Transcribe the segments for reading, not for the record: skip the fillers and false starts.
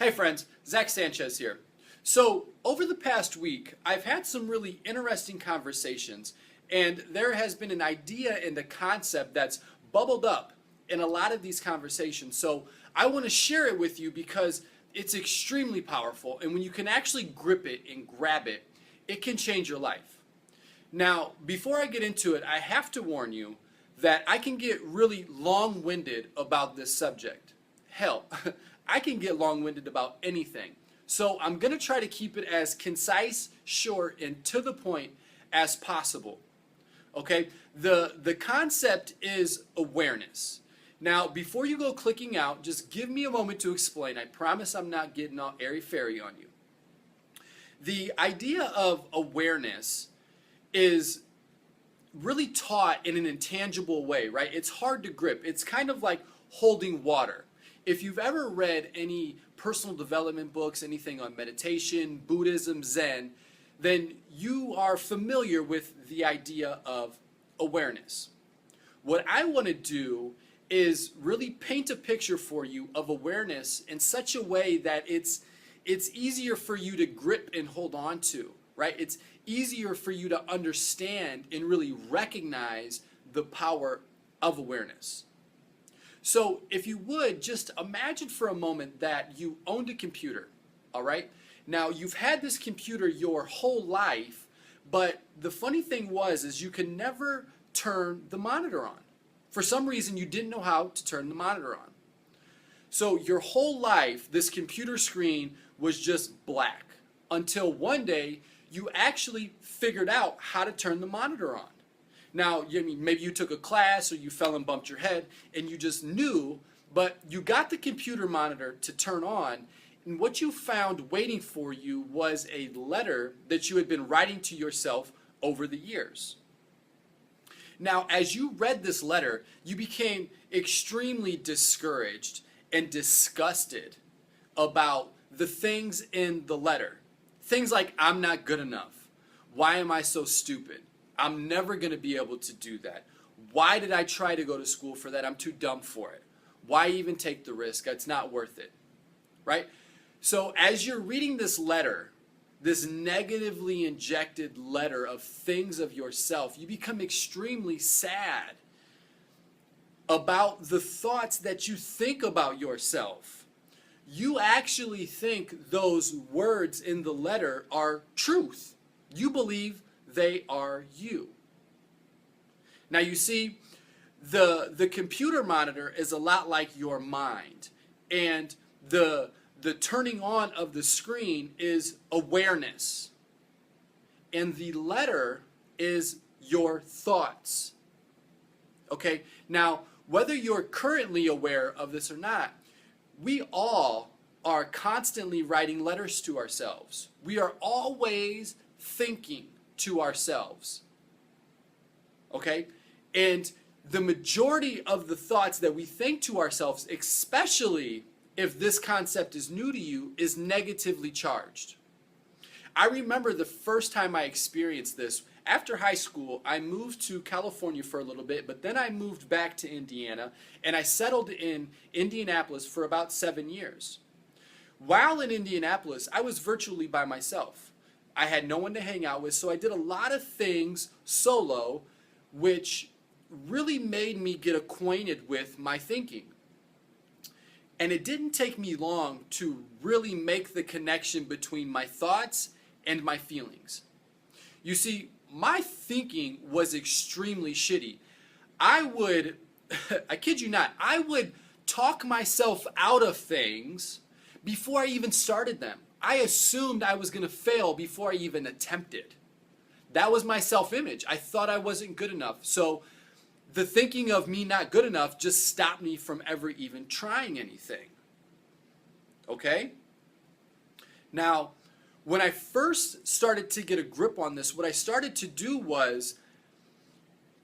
Hey friends, Zack Sanchez here. So, over the past week, I've had some really interesting conversations, and there has been an idea and a concept that's bubbled up in a lot of these conversations. So, I want to share it with you because it's extremely powerful, and when you can actually grip it and grab it, it can change your life. Now, before I get into it, I have to warn you that I can get really long-winded about this subject. Hell, I can get long-winded about anything. So I'm going to try to keep it as concise, short, and to the point as possible. Okay? The concept is awareness. Now, before you go clicking out, just give me a moment to explain. I promise I'm not getting all airy-fairy on you. The idea of awareness is really taught in an intangible way, right? It's hard to grip. It's kind of like holding water. If you've ever read any personal development books, anything on meditation, Buddhism, Zen, then you are familiar with the idea of awareness. What I want to do is really paint a picture for you of awareness in such a way that it's easier for you to grip and hold on to, right? It's easier for you to understand and really recognize the power of awareness. So if you would, just imagine for a moment that you owned a computer, all right? Now, you've had this computer your whole life, but the funny thing is you could never turn the monitor on. For some reason, you didn't know how to turn the monitor on. So your whole life, this computer screen was just black until one day you actually figured out how to turn the monitor on. Now, maybe you took a class or you fell and bumped your head and you just knew, but you got the computer monitor to turn on, and what you found waiting for you was a letter that you had been writing to yourself over the years. Now, as you read this letter, you became extremely discouraged and disgusted about the things in the letter. Things like, I'm not good enough. Why am I so stupid? I'm never going to be able to do that. Why did I try to go to school for that? I'm too dumb for it. Why even take the risk? It's not worth it. Right? So as you're reading this letter, this negatively injected letter of things of yourself, you become extremely sad about the thoughts that you think about yourself. You actually think those words in the letter are truth. You believe they are you. Now you see, the computer monitor is a lot like your mind, and the turning on of the screen is awareness, and the letter is your thoughts. Okay, now whether you're currently aware of this or not, we all are constantly writing letters to ourselves. We are always thinking to ourselves. Okay? And the majority of the thoughts that we think to ourselves, especially if this concept is new to you, is negatively charged. I remember the first time I experienced this. After high school, I moved to California for a little bit, but then I moved back to Indiana, and I settled in Indianapolis for about 7 years. While in Indianapolis, I was virtually by myself. I had no one to hang out with, so I did a lot of things solo, which really made me get acquainted with my thinking. And it didn't take me long to really make the connection between my thoughts and my feelings. You see, my thinking was extremely shitty. I kid you not, I would talk myself out of things before I even started them. I assumed I was going to fail before I even attempted. That was my self-image. I thought I wasn't good enough. So the thinking of me not good enough just stopped me from ever even trying anything. Okay? Now, when I first started to get a grip on this, what I started to do was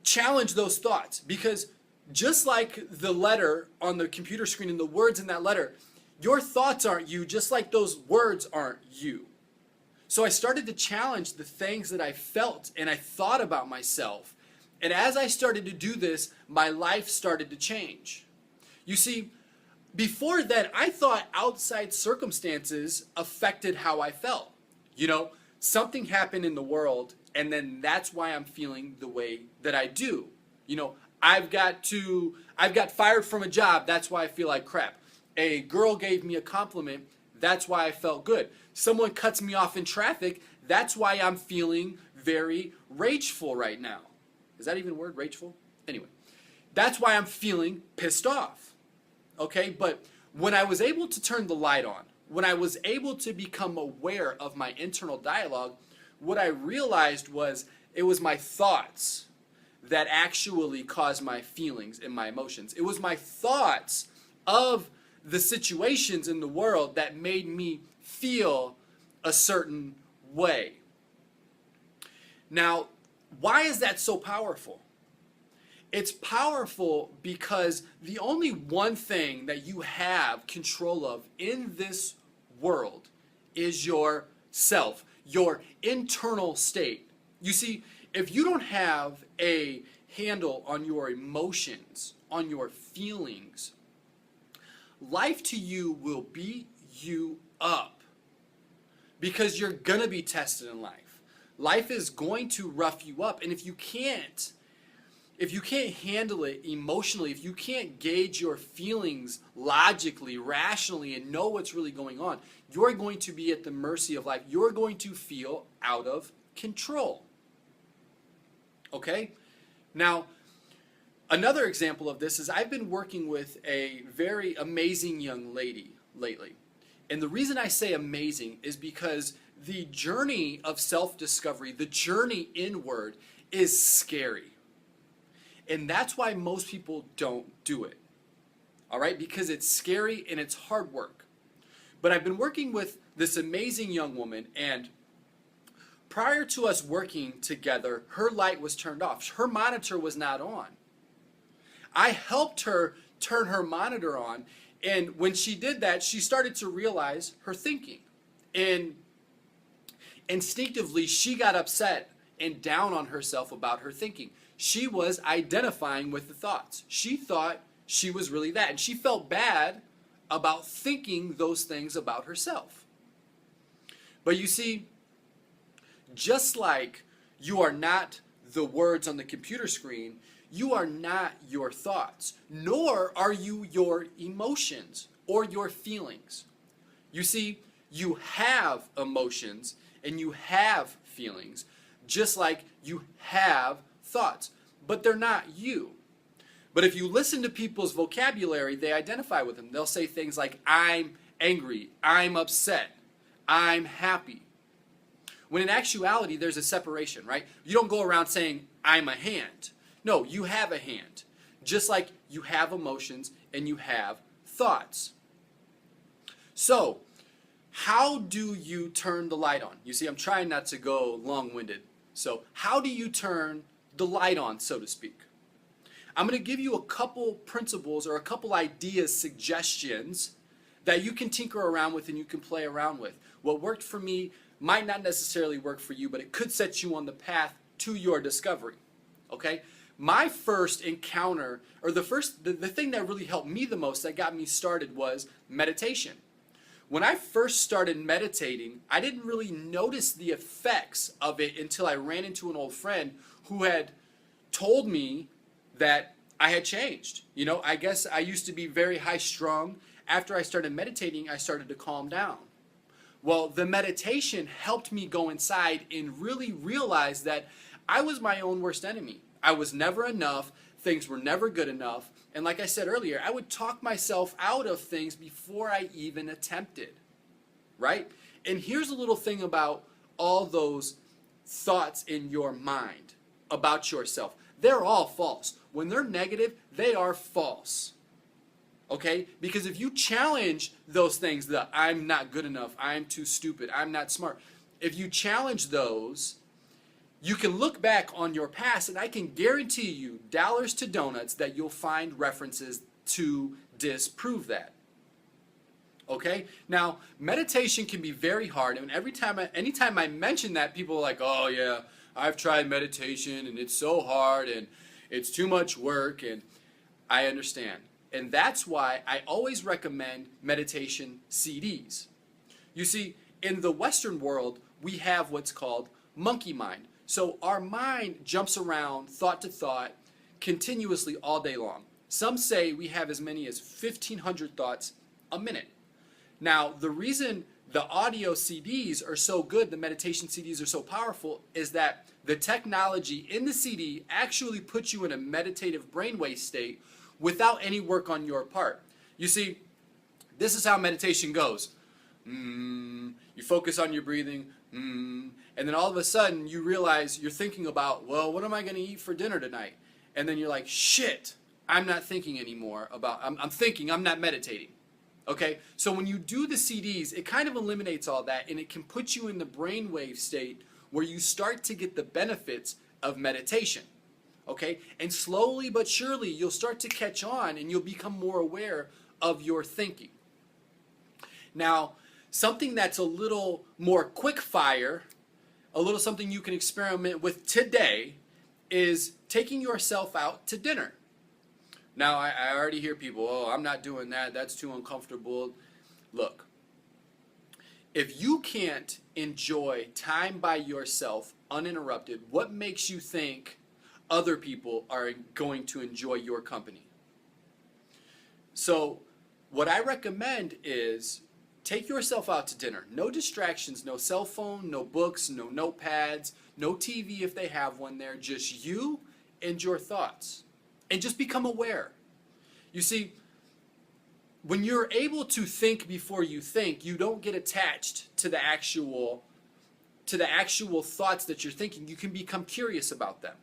challenge those thoughts. Because just like the letter on the computer screen and the words in that letter, your thoughts aren't you, just like those words aren't you. So I started to challenge the things that I felt and I thought about myself. And as I started to do this, my life started to change. You see, Before then, I thought outside circumstances affected how I felt. You know, something happened in the world, and then that's why I'm feeling the way that I do. You know, I've got fired from a job, that's why I feel like crap. A girl gave me a compliment, that's why I felt good. Someone cuts me off in traffic, that's why I'm feeling very rageful right now. Is that even a word, rageful? Anyway, that's why I'm feeling pissed off. Okay, but when I was able to turn the light on, when I was able to become aware of my internal dialogue, what I realized was it was my thoughts that actually caused my feelings and my emotions. It was my thoughts of the situations in the world that made me feel a certain way. Now, why is that so powerful? It's powerful because the only one thing that you have control of in this world is yourself, your internal state. You see, if you don't have a handle on your emotions, on your feelings, life to you will beat you up because you're going to be tested in life. Life is going to rough you up, and if you can't handle it emotionally, if you can't gauge your feelings logically, rationally, and know what's really going on, you're going to be at the mercy of life. You're going to feel out of control. Okay? Now, another example of this is I've been working with a very amazing young lady lately. And the reason I say amazing is because the journey of self-discovery, the journey inward, is scary. And that's why most people don't do it. All right? Because it's scary and it's hard work. But I've been working with this amazing young woman, and prior to us working together, her light was turned off. Her monitor was not on. I helped her turn her monitor on, and when she did that, she started to realize her thinking. And instinctively, she got upset and down on herself about her thinking. She was identifying with the thoughts. She thought she was really that. And she felt bad about thinking those things about herself. But you see, just like you are not the words on the computer screen, you are not your thoughts, nor are you your emotions or your feelings. You see, you have emotions and you have feelings, just like you have thoughts, but they're not you. But if you listen to people's vocabulary, they identify with them. They'll say things like, I'm angry, I'm upset, I'm happy. When in actuality, there's a separation, right? You don't go around saying, I'm a hand. No, you have a hand. Just like you have emotions and you have thoughts. So, how do you turn the light on? You see, I'm trying not to go long-winded. So, how do you turn the light on, so to speak? I'm going to give you a couple principles or a couple ideas, suggestions that you can tinker around with and you can play around with. What worked for me might not necessarily work for you, but it could set you on the path to your discovery. Okay? My first encounter, or the thing that really helped me the most, that got me started, was meditation. When I first started meditating, I didn't really notice the effects of it until I ran into an old friend who had told me that I had changed. You know, I guess I used to be very high strung. After I started meditating, I started to calm down. Well, the meditation helped me go inside and really realize that I was my own worst enemy. I was never enough. Things were never good enough. And like I said earlier, I would talk myself out of things before I even attempted. Right? And here's a little thing about all those thoughts in your mind about yourself. They're all false. When they're negative, they are false. Okay? Because if you challenge those things, the I'm not good enough, I'm too stupid, I'm not smart, if you challenge those, you can look back on your past and I can guarantee you, dollars to donuts, that you'll find references to disprove that. Okay? Now, meditation can be very hard, and anytime I mention that, people are like, oh yeah, I've tried meditation and it's so hard and it's too much work, and I understand. And that's why I always recommend meditation CDs. You see, in the Western world, we have what's called monkey mind. So our mind jumps around thought to thought continuously all day long. Some say we have as many as 1,500 thoughts a minute. Now, the reason the audio CDs are so good, the meditation CDs are so powerful, is that the technology in the CD actually puts you in a meditative brainwave state without any work on your part. You see, this is how meditation goes. You focus on your breathing, and then all of a sudden you realize you're thinking about, well, what am I going to eat for dinner tonight? And then you're like, shit, I'm not thinking anymore about, I'm thinking, I'm not meditating. Okay, so when you do the CDs, it kind of eliminates all that, and it can put you in the brainwave state where you start to get the benefits of meditation. Okay, and slowly but surely you'll start to catch on and you'll become more aware of your thinking. Now, something that's a little more quick fire, a little something you can experiment with today, is taking yourself out to dinner. Now, I already hear people, oh, I'm not doing that, that's too uncomfortable. Look, if you can't enjoy time by yourself uninterrupted, what makes you think other people are going to enjoy your company? So, what I recommend is take yourself out to dinner. No distractions, no cell phone, no books, no notepads, no TV if they have one there, just you and your thoughts. And just become aware. You see, when you're able to think before you think, you don't get attached to the actual thoughts that you're thinking. You can become curious about them.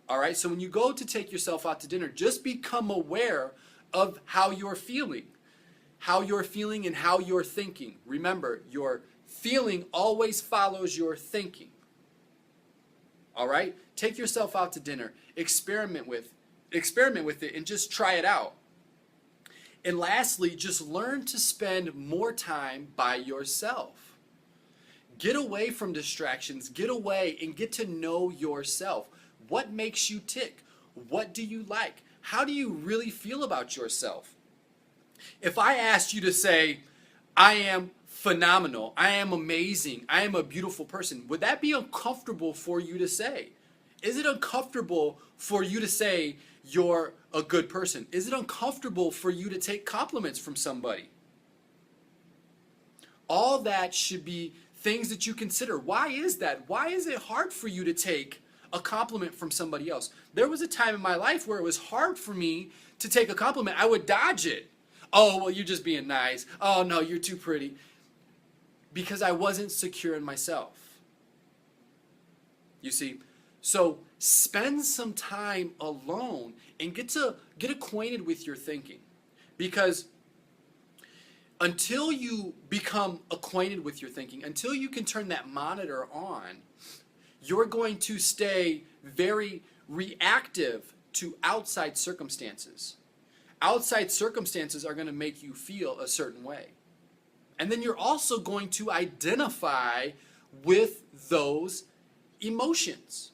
All right? So when you go to take yourself out to dinner, just become aware of how you're feeling. How you're feeling and how you're thinking. Remember, your feeling always follows your thinking. All right? Take yourself out to dinner. Experiment with it and just try it out. And lastly, just learn to spend more time by yourself. Get away from distractions. Get away and get to know yourself. What makes you tick? What do you like? How do you really feel about yourself? If I asked you to say, I am phenomenal, I am amazing, I am a beautiful person, would that be uncomfortable for you to say? Is it uncomfortable for you to say you're a good person? Is it uncomfortable for you to take compliments from somebody? All that should be things that you consider. Why is that? Why is it hard for you to take a compliment from somebody else? There was a time in my life where it was hard for me to take a compliment. I would dodge it. Oh, well, you're just being nice. Oh, no, you're too pretty. Because I wasn't secure in myself. You see, so spend some time alone and get acquainted with your thinking. Because until you become acquainted with your thinking, until you can turn that monitor on, you're going to stay very reactive to outside circumstances. Outside circumstances are going to make you feel a certain way. And then you're also going to identify with those emotions.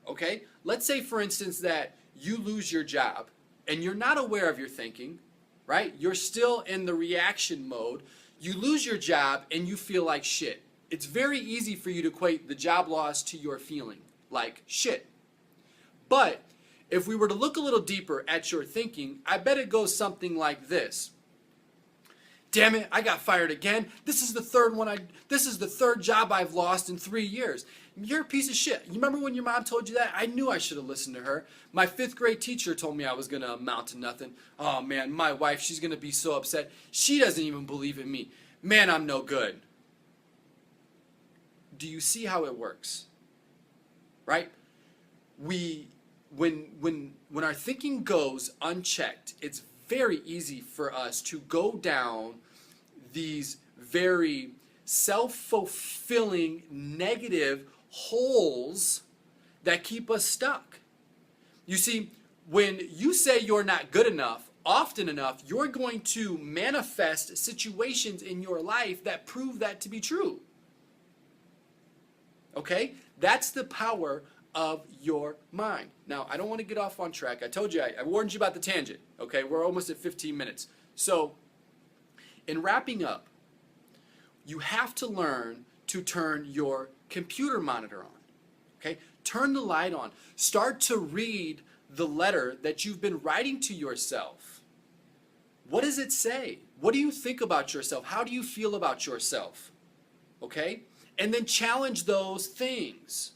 Okay? Let's say, for instance, that you lose your job and you're not aware of your thinking, right? You're still in the reaction mode. You lose your job and you feel like shit. It's very easy for you to equate the job loss to your feeling like shit. But if we were to look a little deeper at your thinking, I bet it goes something like this. Damn it, I got fired again. This is the third job I've lost in 3 years. You're a piece of shit. You remember when your mom told you that? I knew I should have listened to her. My 5th grade teacher told me I was going to amount to nothing. Oh man, my wife, she's going to be so upset. She doesn't even believe in me. Man, I'm no good. Do you see how it works? Right? When our thinking goes unchecked, it's very easy for us to go down these very self-fulfilling negative holes that keep us stuck. You see, when you say you're not good enough, often enough, you're going to manifest situations in your life that prove that to be true. Okay? That's the power of your mind. Now, I don't want to get off on track. I told you, I warned you about the tangent. Okay, we're almost at 15 minutes. So, in wrapping up, you have to learn to turn your computer monitor on. Okay, turn the light on. Start to read the letter that you've been writing to yourself. What does it say? What do you think about yourself? How do you feel about yourself? Okay? And then challenge those things.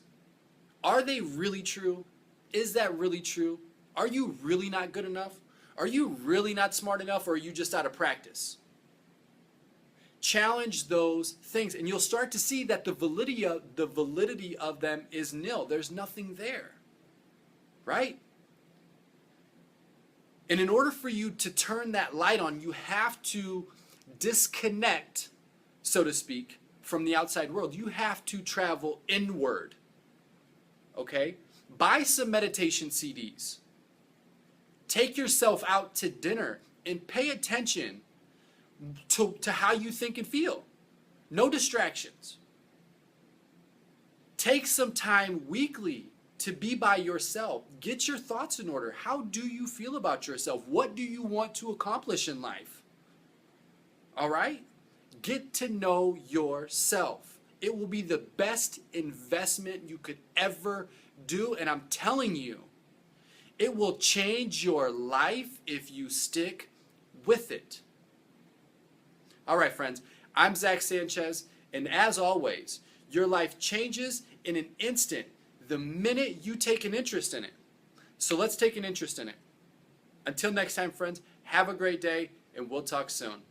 Are they really true? Is that really true? Are you really not good enough? Are you really not smart enough, or are you just out of practice? Challenge those things, and you'll start to see that the validity of them is nil. There's nothing there. Right? And in order for you to turn that light on, you have to disconnect, so to speak, from the outside world. You have to travel inward. Okay? Buy some meditation CDs. Take yourself out to dinner and pay attention to how you think and feel. No distractions. Take some time weekly to be by yourself. Get your thoughts in order. How do you feel about yourself? What do you want to accomplish in life? All right? Get to know yourself. It will be the best investment you could ever do, and I'm telling you, it will change your life if you stick with it. All right, friends, I'm Zack Sanchez, and as always, your life changes in an instant the minute you take an interest in it. So let's take an interest in it. Until next time, friends, have a great day, and we'll talk soon.